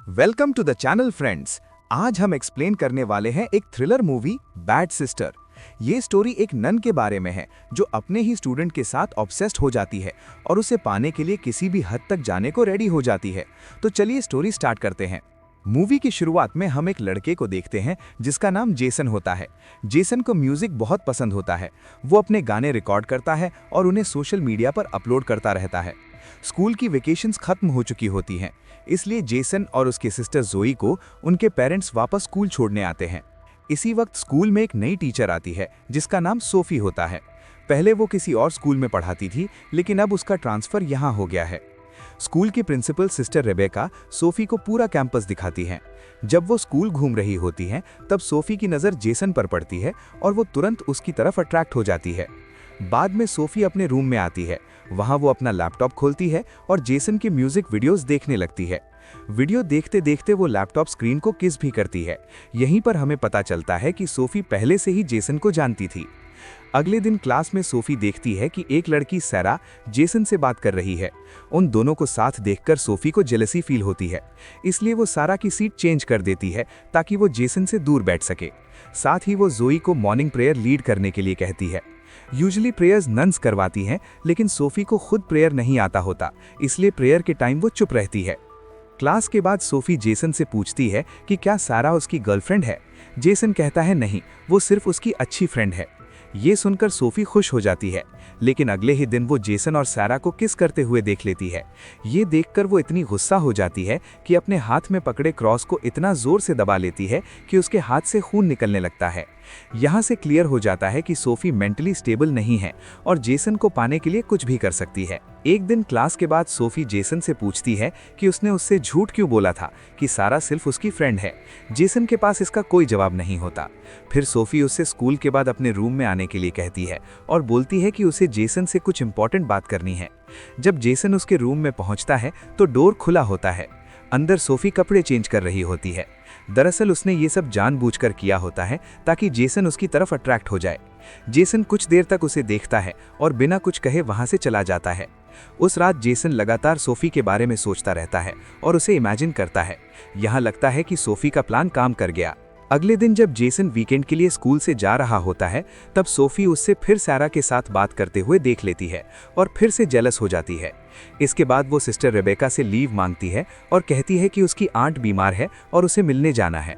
Welcome to the channel friends. आज हम explain करने वाले हैं एक थ्रिलर मूवी बैड सिस्टर। ये स्टोरी एक नन के बारे में है जो अपने ही स्टूडेंट के साथ ऑब्सेस्ड हो जाती है और उसे पाने के लिए किसी भी हद तक जाने को रेडी हो जाती है। तो चलिए स्टोरी स्टार्ट करते हैं। मूवी की शुरुआत में हम एक लड़के को देखते हैं जिसका नाम जेसन होता है। जेसन को म्यूजिक बहुत पसंद होता है। वो अपने गाने रिकॉर्ड करता है और उन्हें सोशल मीडिया पर अपलोड करता रहता है। स्कूल की वेकेशंस खत्म हो चुकी होती हैं, इसलिए जेसन और उसकी सिस्टर जोई को उनके पेरेंट्स वापस स्कूल छोड़ने आते हैं। इसी वक्त स्कूल में एक नई टीचर आती है जिसका नाम सोफी होता है। पहले वो किसी और स्कूल में पढ़ाती थी, लेकिन अब उसका ट्रांसफर यहाँ हो गया है। स्कूल की प्रिंसिपल सिस्टर रेबेका सोफी को पूरा कैंपस दिखाती हैं। जब वो स्कूल घूम रही होती हैं, तब सोफी की नज़र जेसन पर पड़ती है और वो तुरंत उसकी तरफ अट्रैक्ट हो जाती है। बाद में सोफी अपने रूम में आती है। वहाँ वो अपना लैपटॉप खोलती है और जेसन के म्यूजिक वीडियोस देखने लगती है। वीडियो देखते देखते वो लैपटॉप स्क्रीन को किस भी करती है। यहीं पर हमें पता चलता है कि सोफी पहले से ही जेसन को जानती थी। अगले दिन क्लास में सोफी देखती है कि एक लड़की सैरा जेसन से बात कर रही है। उन दोनों को साथ देखकर सोफी को जेलसी फील होती है, इसलिए वो सारा की सीट चेंज कर देती है ताकि वो जेसन से दूर बैठ सके। साथ ही वो जोई को मॉर्निंग प्रेयर लीड करने के लिए कहती है। यूजुअली प्रेयर्स नन्स करवाती हैं, लेकिन सोफी को खुद प्रेयर नहीं आता होता, इसलिए प्रेयर के टाइम वो चुप रहती है। क्लास के बाद सोफी जेसन से पूछती है कि क्या सारा उसकी गर्लफ्रेंड है। जेसन कहता है नहीं, वो सिर्फ उसकी अच्छी फ्रेंड है। ये सुनकर सोफी खुश हो जाती है, लेकिन अगले ही दिन वो जेसन और सारा को किस करते हुए देख लेती है। ये देखकर वो इतनी गुस्सा हो जाती है कि अपने हाथ में पकड़े क्रॉस को इतना जोर से दबा लेती है कि उसके हाथ से खून निकलने लगता है। यहाँ से क्लियर हो जाता है कि सोफी मेंटली स्टेबल नहीं है और जेसन को पाने के लिए कुछ भी कर सकती है। एक दिन क्लास के बाद सोफी जेसन से पूछती है कि उसने उससे झूठ क्यों बोला था कि सारा सिर्फ उसकी फ्रेंड है। जेसन के पास इसका कोई जवाब नहीं होता। फिर सोफी उससे स्कूल के बाद अपने रूम में आने के लिए कहती है और बोलती है कि उसे जेसन से कुछ इंपॉर्टेंट बात करनी है। जब जेसन उसके रूम में पहुंचता है तो डोर खुला होता है। अंदर सोफी कपड़े चेंज कर रही होती है। दरअसल उसने ये सब जानबूझकर किया होता है ताकि जेसन उसकी तरफ अट्रैक्ट हो जाए। जेसन कुछ देर तक उसे देखता है और बिना कुछ कहे वहां से चला जाता है। उस रात जेसन लगातार सोफी के बारे में सोचता रहता है और उसे इमेजिन करता है। यहाँ लगता है कि सोफी का प्लान काम कर गया। अगले दिन जब जेसन वीकेंड के लिए स्कूल से जा रहा होता है, तब सोफी उससे फिर सारा के साथ बात करते हुए देख लेती है और फिर से जेलस हो जाती है। इसके बाद वो सिस्टर रेबेका से लीव मांगती है और कहती है कि उसकी आंट बीमार है और उसे मिलने जाना है।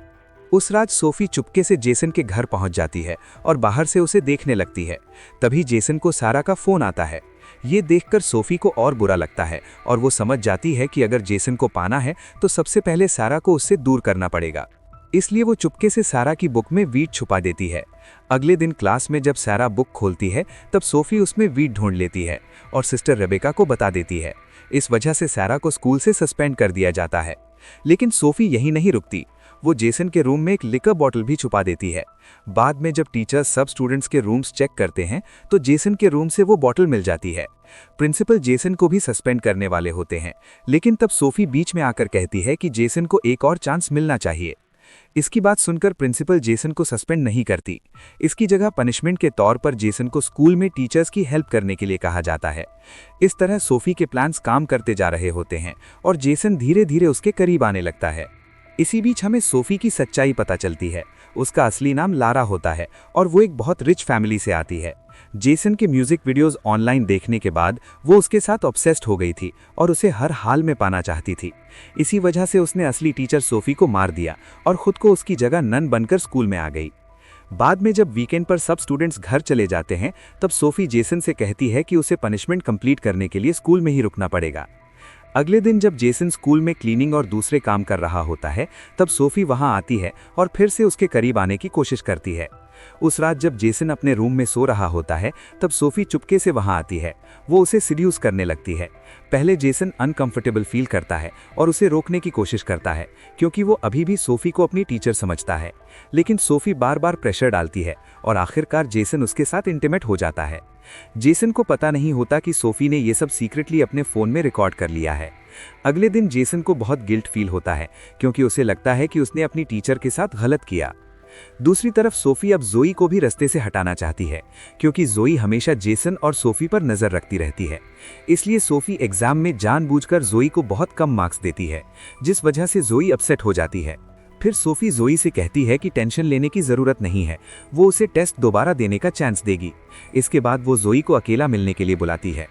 उस रात सोफी चुपके से जेसन के घर पहुंच जाती है और बाहर से उसे देखने लगती है। तभी जेसन को सारा का फोन आता है। ये देखकर सोफी को और बुरा लगता है और वो समझ जाती है कि अगर जेसन को पाना है तो सबसे पहले सारा को उससे दूर करना पड़ेगा। इसलिए वो चुपके से सारा की बुक में वीड छुपा देती है। अगले दिन क्लास में जब सारा बुक खोलती है, तब सोफी उसमें वीड ढूंढ लेती है और सिस्टर रेबेका को बता देती है। इस वजह से सारा को स्कूल से सस्पेंड कर दिया जाता है। लेकिन सोफी यही नहीं रुकती। वो जेसन के रूम में एक लिकर बॉटल भी छुपा देती है। बाद में जब टीचर्स सब स्टूडेंट्स के रूम्स चेक करते हैं, तो जेसन के रूम से वो बॉटल मिल जाती है। प्रिंसिपल जेसन को भी सस्पेंड करने वाले होते हैं, लेकिन तब सोफी बीच में आकर कहती है कि जेसन को एक और चांस मिलना चाहिए। इसकी बात सुनकर प्रिंसिपल जेसन को सस्पेंड नहीं करती। इसकी जगह पनिशमेंट के तौर पर जेसन को स्कूल में टीचर्स की हेल्प करने के लिए कहा जाता है। इस तरह सोफी के प्लान्स काम करते जा रहे होते हैं और जेसन धीरे धीरे उसके करीब आने लगता है। इसी बीच हमें सोफी की सच्चाई पता चलती है। उसका असली नाम लारा होता है और वो एक बहुत रिच फैमिली से आती है। जेसन के म्यूजिक वीडियोस ऑनलाइन देखने के बाद वो उसके साथ ऑब्सेस्ड हो गई थी और उसे हर हाल में पाना चाहती थी। इसी वजह से उसने असली टीचर सोफी को मार दिया और खुद को उसकी जगह नन बनकर स्कूल में आ गई। बाद में जब वीकेंड पर सब स्टूडेंट्स घर चले जाते हैं, तब सोफी जेसन से कहती है कि उसे पनिशमेंट कंप्लीट करने के लिए स्कूल में ही रुकना पड़ेगा। अगले दिन जब जेसन स्कूल में क्लीनिंग और दूसरे काम कर रहा होता है, तब सोफी वहां आती है और फिर से उसके करीब आने की कोशिश करती है। उस रात जब जेसन अपने रूम में सो रहा होता है, तब सोफी चुपके से वहां आती है। वो उसे सीड्यूस करने लगती है। पहले जेसन अनकंफर्टेबल फील करता है और उसे रोकने की कोशिश करता है, क्योंकि वो अभी भी सोफी को अपनी टीचर समझता है। लेकिन सोफी बार बार प्रेशर डालती है और आखिरकार जेसन उसके साथ इंटीमेट हो जाता है। जेसन को पता नहीं होता कि सोफी ने ये सब सीक्रेटली अपने फ़ोन में रिकॉर्ड कर लिया है। अगले दिन जेसन को बहुत गिल्ट फील होता है, क्योंकि उसे लगता है कि उसने अपनी टीचर के साथ गलत किया। दूसरी तरफ सोफी अब जोई को भी रास्ते से हटाना चाहती है, क्योंकि जोई हमेशा जेसन और सोफी पर नजर रखती रहती है। इसलिए सोफी एग्जाम में जानबूझकर जोई को बहुत कम मार्क्स देती है, जिस वजह से जोई अपसेट हो जाती है। फिर सोफी जोई से कहती है कि टेंशन लेने की जरूरत नहीं है, वो उसे टेस्ट दोबारा देने का चांस देगी। इसके बाद वो जोई को अकेला मिलने के लिए बुलाती है।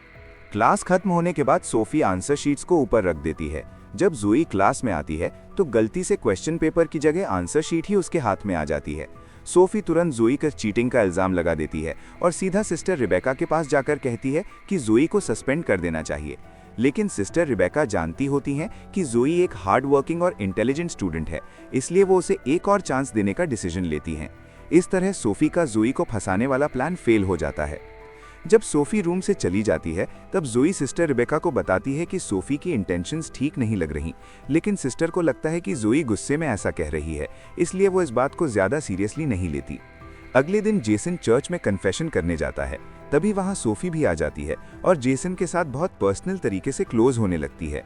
क्लास खत्म होने के बाद सोफी आंसर शीट्स को ऊपर रख देती है। जब जोई क्लास में आती है तो गलती से क्वेश्चन पेपर की जगह आंसर शीट ही उसके हाथ में आ जाती है। सोफी तुरंत जोई पर चीटिंग का इल्जाम लगा देती है और सीधा सिस्टर रिबेका के पास जाकर कहती है कि जोई को सस्पेंड कर देना चाहिए। लेकिन सिस्टर रिबेका जानती होती हैं कि जोई एक हार्ड वर्किंग और इंटेलिजेंट स्टूडेंट है, इसलिए वो उसे एक और चांस देने का डिसीजन लेती हैं। इस तरह सोफी का जोई को फंसाने वाला प्लान फेल हो जाता है। जब सोफी रूम से चली जाती है तब जोई सिस्टर रिबेका को बताती है कि सोफी की इंटेंशंस ठीक नहीं लग रही, लेकिन सिस्टर को लगता है कि जोई गुस्से में ऐसा कह रही है, इसलिए वो इस बात को ज़्यादा सीरियसली नहीं लेती। अगले दिन जेसन चर्च में कन्फेशन करने जाता है। तभी वहाँ सोफी भी आ जाती है और जेसन के साथ बहुत पर्सनल तरीके से क्लोज होने लगती है।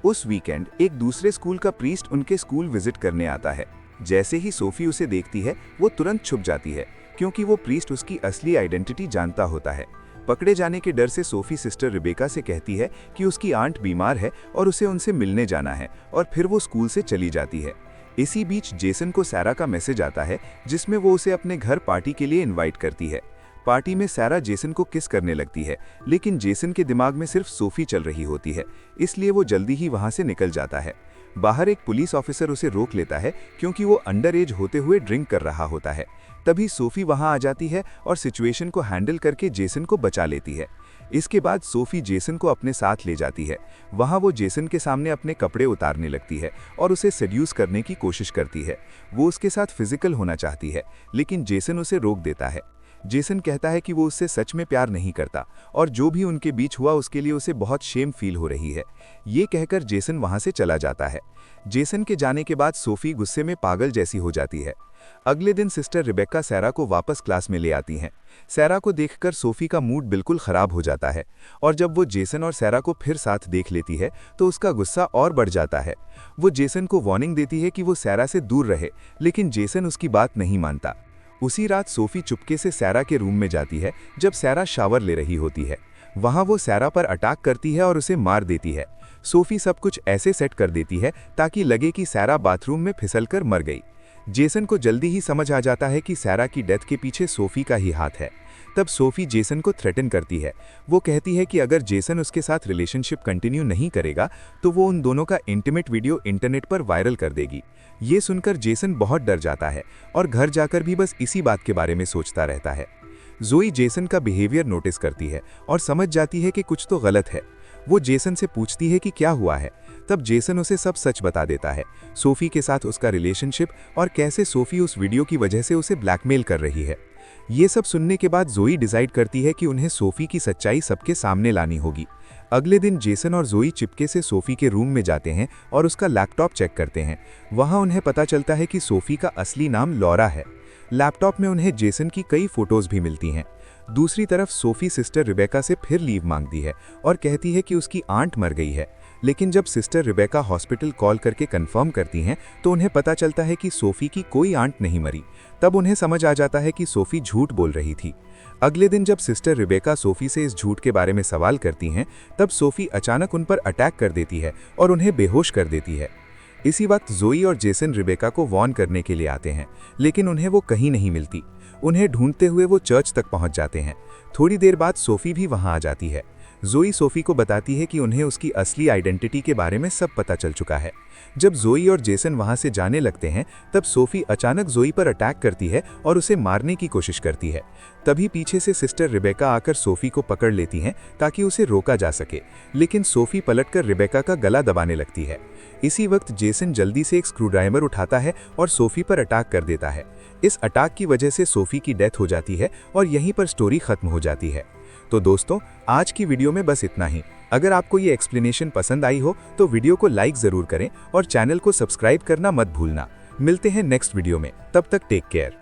उस वीकेंड एक दूसरे स्कूल का प्रीस्ट उनके स्कूल विजिट करने आता है। जैसे ही सोफी उसे देखती है वो तुरंत छुप जाती है, क्योंकि वो प्रीस्ट उसकी असली आइडेंटिटी जानता होता है। पकड़े जाने के डर से सोफी सिस्टर रिबेका से कहती है कि उसकी आंट बीमार है और उसे उनसे मिलने जाना है, और फिर वो स्कूल से चली जाती है। इसी बीच जेसन को सैरा का मैसेज आता है, जिसमें वो उसे अपने घर पार्टी के लिए इनवाइट करती है। पार्टी में सैरा जेसन को किस करने लगती है, लेकिन जेसन के दिमाग में सिर्फ सोफी चल रही होती है, इसलिए वो जल्दी ही वहां से निकल जाता है। बाहर एक पुलिस ऑफिसर उसे रोक लेता है, क्योंकि वो अंडर एज होते हुए ड्रिंक कर रहा होता है। तभी सोफी वहां आ जाती है और सिचुएशन को हैंडल करके जेसन को बचा लेती है। इसके बाद सोफी जेसन को अपने साथ ले जाती है। वहां वो जेसन के सामने अपने कपड़े उतारने लगती है और उसे सेड्यूस करने की कोशिश करती है। वो उसके साथ फिजिकल होना चाहती है, लेकिन जेसन उसे रोक देता है। जेसन कहता है कि वो उससे सच में प्यार नहीं करता और जो भी उनके बीच हुआ उसके लिए उसे बहुत शेम फील हो रही है। ये कहकर जेसन वहां से चला जाता है। जेसन के जाने के बाद सोफी गुस्से में पागल जैसी हो जाती है। अगले दिन सिस्टर रिबेका सैरा को वापस क्लास में ले आती हैं। सैरा को देखकर सोफी का मूड बिल्कुल खराब हो जाता है, और जब वो जेसन और सैरा को फिर साथ देख लेती है तो उसका गुस्सा और बढ़ जाता है। वो जेसन को वार्निंग देती है कि वो सैरा से दूर रहे, लेकिन जेसन उसकी बात नहीं मानता। उसी रात सोफी चुपके से सैरा के रूम में जाती है जब सैरा शावर ले रही होती है। वहां वो सैरा पर अटैक करती है और उसे मार देती है। सोफी सब कुछ ऐसे सेट कर देती है ताकि लगे कि सैरा बाथरूम में फिसलकर मर गई। जेसन को जल्दी ही समझ आ जाता है कि सैरा की डेथ के पीछे सोफी का ही हाथ है। तब सोफी जेसन को थ्रेटन करती है। वो कहती है कि अगर जेसन उसके साथ रिलेशनशिप कंटिन्यू नहीं करेगा तो वो उन दोनों का इंटीमेट वीडियो इंटरनेट पर वायरल कर देगी। ये सुनकर जेसन बहुत डर जाता है और घर जाकर भी बस इसी बात के बारे में सोचता रहता है। जोई जेसन का बिहेवियर नोटिस करती है और समझ जाती है कि कुछ तो गलत है। वो जेसन से पूछती है कि क्या हुआ है। तब जेसन उसे सब सच बता देता है, सोफी के साथ उसका रिलेशनशिप और कैसे सोफी उस वीडियो की वजह से उसे ब्लैकमेल कर रही है। ये सब सुनने के बाद जोई डिसाइड करती है कि उन्हें सोफी की सच्चाई सबके सामने लानी होगी। अगले दिन जेसन और जोई चिपके से सोफी के रूम में जाते हैं और उसका लैपटॉप चेक करते हैं। वहां उन्हें पता चलता है कि सोफी का असली नाम लॉरा है। लैपटॉप में उन्हें जेसन की कई फोटोज भी मिलती हैं। दूसरी तरफ सोफी सिस्टर रिबेका से फिर लीव मांगती है और कहती है कि उसकी आंट मर गई है। लेकिन जब सिस्टर रिबेका हॉस्पिटल कॉल करके कंफर्म करती हैं तो उन्हें पता चलता है कि सोफी की कोई आंट नहीं मरी। तब उन्हें समझ आ जाता है कि सोफी झूठ बोल रही थी। अगले दिन जब सिस्टर रिबेका सोफी से इस झूठ के बारे में सवाल करती हैं तब सोफी अचानक उन पर अटैक कर देती है और उन्हें बेहोश कर देती है। इसी वक्त जोई और जेसन रिबेका को वॉर्न करने के लिए आते हैं, लेकिन उन्हें वो कहीं नहीं मिलती। उन्हें ढूंढते हुए वो चर्च तक पहुंच जाते हैं। थोड़ी देर बाद सोफी भी वहां आ जाती है। जोई सोफी को बताती है कि उन्हें उसकी असली आइडेंटिटी के बारे में सब पता चल चुका है। जब जोई और जेसन वहां से जाने लगते हैं तब सोफी अचानक जोई पर अटैक करती है और उसे मारने की कोशिश करती है। तभी पीछे से सिस्टर रिबेका आकर सोफी को पकड़ लेती हैं ताकि उसे रोका जा सके, लेकिन सोफी पलटकर रिबेका का गला दबाने लगती है। इसी वक्त जेसन जल्दी से एक स्क्रूड्राइवर उठाता है और सोफी पर अटैक कर देता है। इस अटैक की वजह से सोफी की डेथ हो जाती है और यहीं पर स्टोरी खत्म हो जाती है। तो दोस्तों, आज की वीडियो में बस इतना ही। अगर आपको ये एक्सप्लेनेशन पसंद आई हो तो वीडियो को लाइक जरूर करें और चैनल को सब्सक्राइब करना मत भूलना। मिलते हैं नेक्स्ट वीडियो में, तब तक टेक केयर।